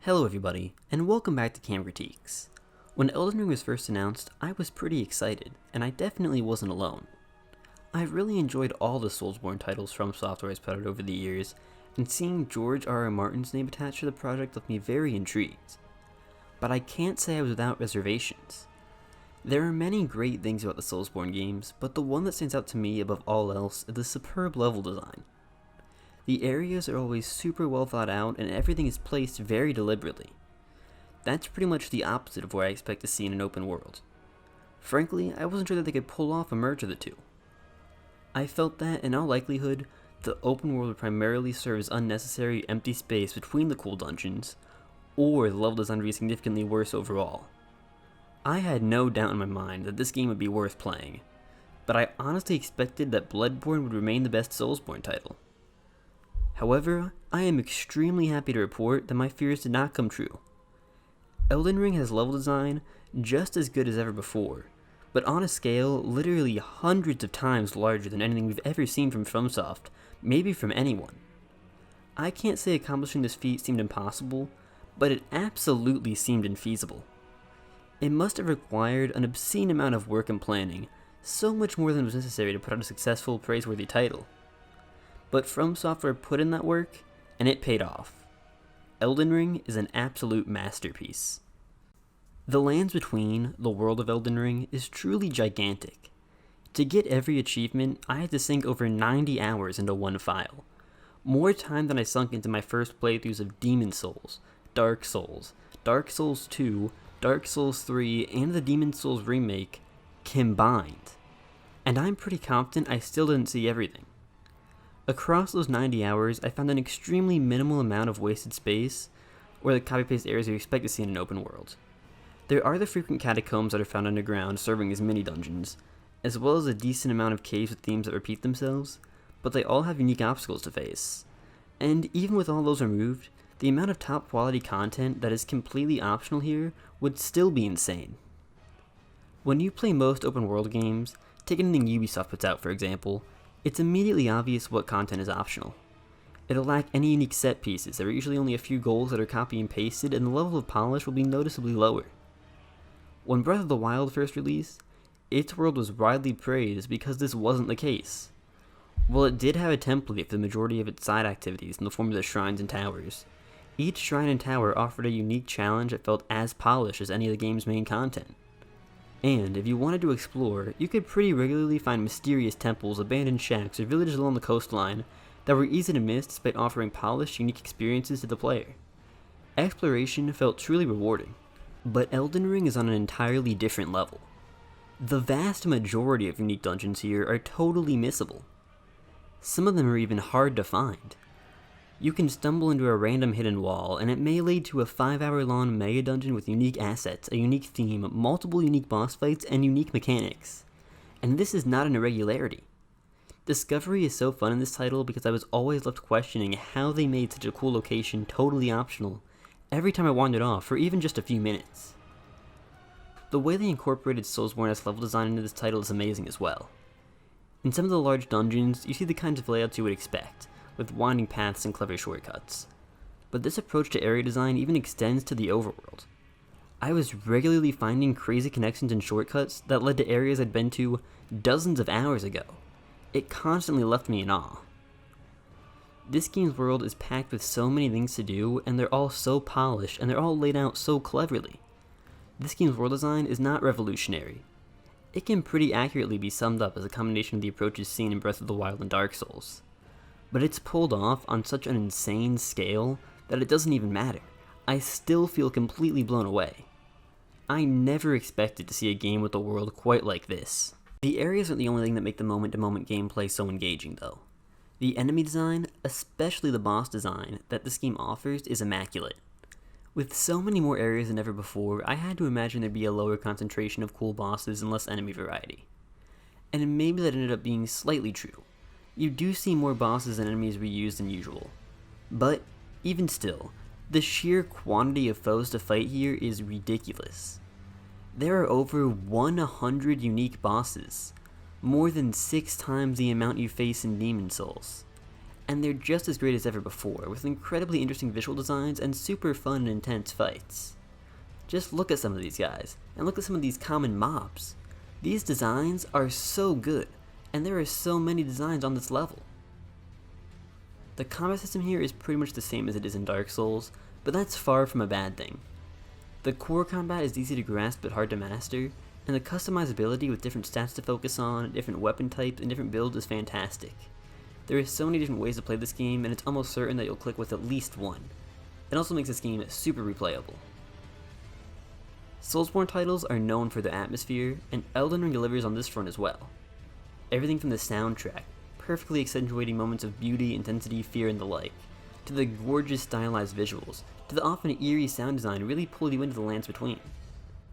Hello everybody, and welcome back to Cam Critiques. When Elden Ring was first announced, I was pretty excited, and I definitely wasn't alone. I've really enjoyed all the Soulsborne titles From Software has put out over the years, and seeing George R. R. Martin's name attached to the project left me very intrigued. But I can't say I was without reservations. There are many great things about the Soulsborne games, but the one that stands out to me above all else is the superb level design. The areas are always super well thought out and everything is placed very deliberately. That's pretty much the opposite of what I expect to see in an open world. Frankly, I wasn't sure that they could pull off a merge of the two. I felt that, in all likelihood, the open world would primarily serve as unnecessary empty space between the cool dungeons, or the level design would be significantly worse overall. I had no doubt in my mind that this game would be worth playing, but I honestly expected that Bloodborne would remain the best Soulsborne title. However, I am extremely happy to report that my fears did not come true. Elden Ring has level design just as good as ever before, but on a scale literally hundreds of times larger than anything we've ever seen from FromSoft, maybe from anyone. I can't say accomplishing this feat seemed impossible, but it absolutely seemed infeasible. It must have required an obscene amount of work and planning, so much more than was necessary to put out a successful, praiseworthy title. But From Software put in that work, and it paid off. Elden Ring is an absolute masterpiece. The lands between the world of Elden Ring is truly gigantic. To get every achievement, I had to sink over 90 hours into one file. More time than I sunk into my first playthroughs of Demon Souls, Dark Souls, Dark Souls 2, Dark Souls 3, and the Demon Souls remake combined. And I'm pretty confident I still didn't see everything. Across those 90 hours, I found an extremely minimal amount of wasted space, or the copy-paste areas you expect to see in an open world. There are the frequent catacombs that are found underground serving as mini-dungeons, as well as a decent amount of caves with themes that repeat themselves, but they all have unique obstacles to face. And even with all those removed, the amount of top-quality content that is completely optional here would still be insane. When you play most open-world games, take anything Ubisoft puts out for example, it's immediately obvious what content is optional. It'll lack any unique set pieces, there are usually only a few goals that are copy and pasted, and the level of polish will be noticeably lower. When Breath of the Wild first released, its world was widely praised because this wasn't the case. While it did have a template for the majority of its side activities in the form of the shrines and towers, each shrine and tower offered a unique challenge that felt as polished as any of the game's main content. And if you wanted to explore, you could pretty regularly find mysterious temples, abandoned shacks, or villages along the coastline that were easy to miss despite offering polished, unique experiences to the player. Exploration felt truly rewarding, but Elden Ring is on an entirely different level. The vast majority of unique dungeons here are totally missable. Some of them are even hard to find. You can stumble into a random hidden wall, and it may lead to a 5-hour-long mega dungeon with unique assets, a unique theme, multiple unique boss fights, and unique mechanics. And this is not an irregularity. Discovery is so fun in this title because I was always left questioning how they made such a cool location totally optional every time I wandered off for even just a few minutes. The way they incorporated Soulsborne's level design into this title is amazing as well. In some of the large dungeons, you see the kinds of layouts you would expect, with winding paths and clever shortcuts. But this approach to area design even extends to the overworld. I was regularly finding crazy connections and shortcuts that led to areas I'd been to dozens of hours ago. It constantly left me in awe. This game's world is packed with so many things to do, and they're all so polished, and they're all laid out so cleverly. This game's world design is not revolutionary. It can pretty accurately be summed up as a combination of the approaches seen in Breath of the Wild and Dark Souls. But it's pulled off on such an insane scale that it doesn't even matter. I still feel completely blown away. I never expected to see a game with a world quite like this. The areas aren't the only thing that make the moment-to-moment gameplay so engaging though. The enemy design, especially the boss design, that this game offers is immaculate. With so many more areas than ever before, I had to imagine there'd be a lower concentration of cool bosses and less enemy variety. And maybe that ended up being slightly true. You do see more bosses and enemies reused than usual. But, even still, the sheer quantity of foes to fight here is ridiculous. There are over 100 unique bosses, more than 6 times the amount you face in Demon Souls. and they're just as great as ever before, with incredibly interesting visual designs and super fun and intense fights. Just look at some of these guys, and look at some of these common mobs. These designs are so good, and there are so many designs on this level. The combat system here is pretty much the same as it is in Dark Souls, but that's far from a bad thing. The core combat is easy to grasp but hard to master, and the customizability with different stats to focus on, different weapon types, and different builds is fantastic. There are so many different ways to play this game, and it's almost certain that you'll click with at least one. It also makes this game super replayable. Soulsborne titles are known for their atmosphere, and Elden Ring delivers on this front as well. Everything from the soundtrack, perfectly accentuating moments of beauty, intensity, fear, and the like, to the gorgeous stylized visuals, to the often eerie sound design really pull you into the lands between.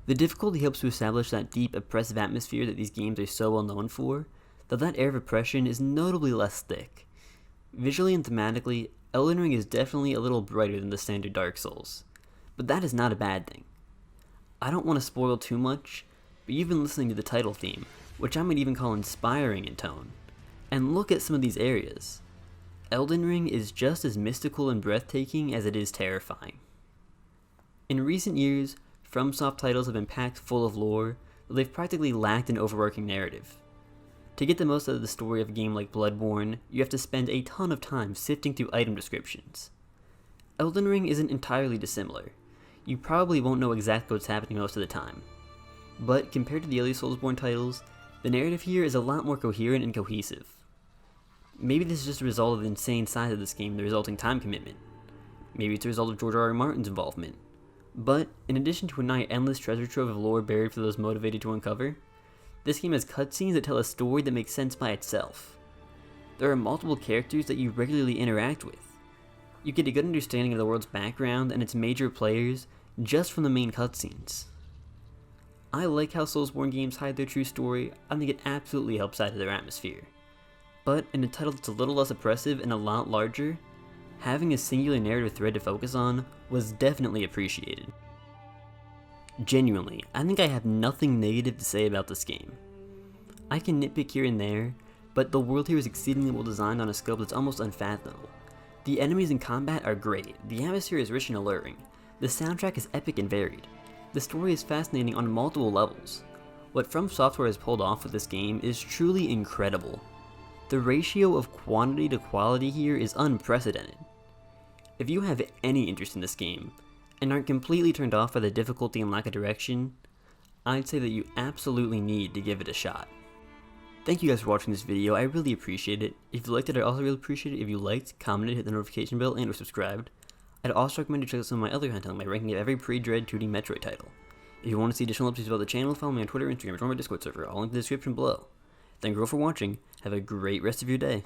The difficulty helps to establish that deep, oppressive atmosphere that these games are so well known for, though that air of oppression is notably less thick. Visually and thematically, Elden Ring is definitely a little brighter than the standard Dark Souls, but that is not a bad thing. I don't want to spoil too much, but you've been listening to the title theme, which I might even call inspiring in tone, and look at some of these areas. Elden Ring is just as mystical and breathtaking as it is terrifying. In recent years, FromSoft titles have been packed full of lore, though they've practically lacked an overarching narrative. To get the most out of the story of a game like Bloodborne, you have to spend a ton of time sifting through item descriptions. Elden Ring isn't entirely dissimilar. You probably won't know exactly what's happening most of the time. But compared to the early Soulsborne titles, the narrative here is a lot more coherent and cohesive. Maybe this is just a result of the insane size of this game and the resulting time commitment. Maybe it's a result of George R.R. Martin's involvement. But, in addition to a nigh endless treasure trove of lore buried for those motivated to uncover, this game has cutscenes that tell a story that makes sense by itself. There are multiple characters that you regularly interact with. You get a good understanding of the world's background and its major players just from the main cutscenes. I like how Soulsborne games hide their true story. I think it absolutely helps add to their atmosphere. But in a title that's a little less oppressive and a lot larger, having a singular narrative thread to focus on was definitely appreciated. Genuinely, I think I have nothing negative to say about this game. I can nitpick here and there, but the world here is exceedingly well designed on a scope that's almost unfathomable. The enemies in combat are great, the atmosphere is rich and alluring, the soundtrack is epic and varied, the story is fascinating on multiple levels. What From Software has pulled off with this game is truly incredible. The ratio of quantity to quality here is unprecedented. If you have any interest in this game, and aren't completely turned off by the difficulty and lack of direction, I'd say that you absolutely need to give it a shot. Thank you guys for watching this video, I really appreciate it. If you liked it, I'd also really appreciate it if you liked, commented, hit the notification bell, and or subscribed. I'd also recommend you check out some of my other content, like my ranking of every pre-Dread 2D Metroid title. If you want to see additional updates about the channel, follow me on Twitter, Instagram, or join my Discord server, all in the description below. Thank you all for watching, have a great rest of your day.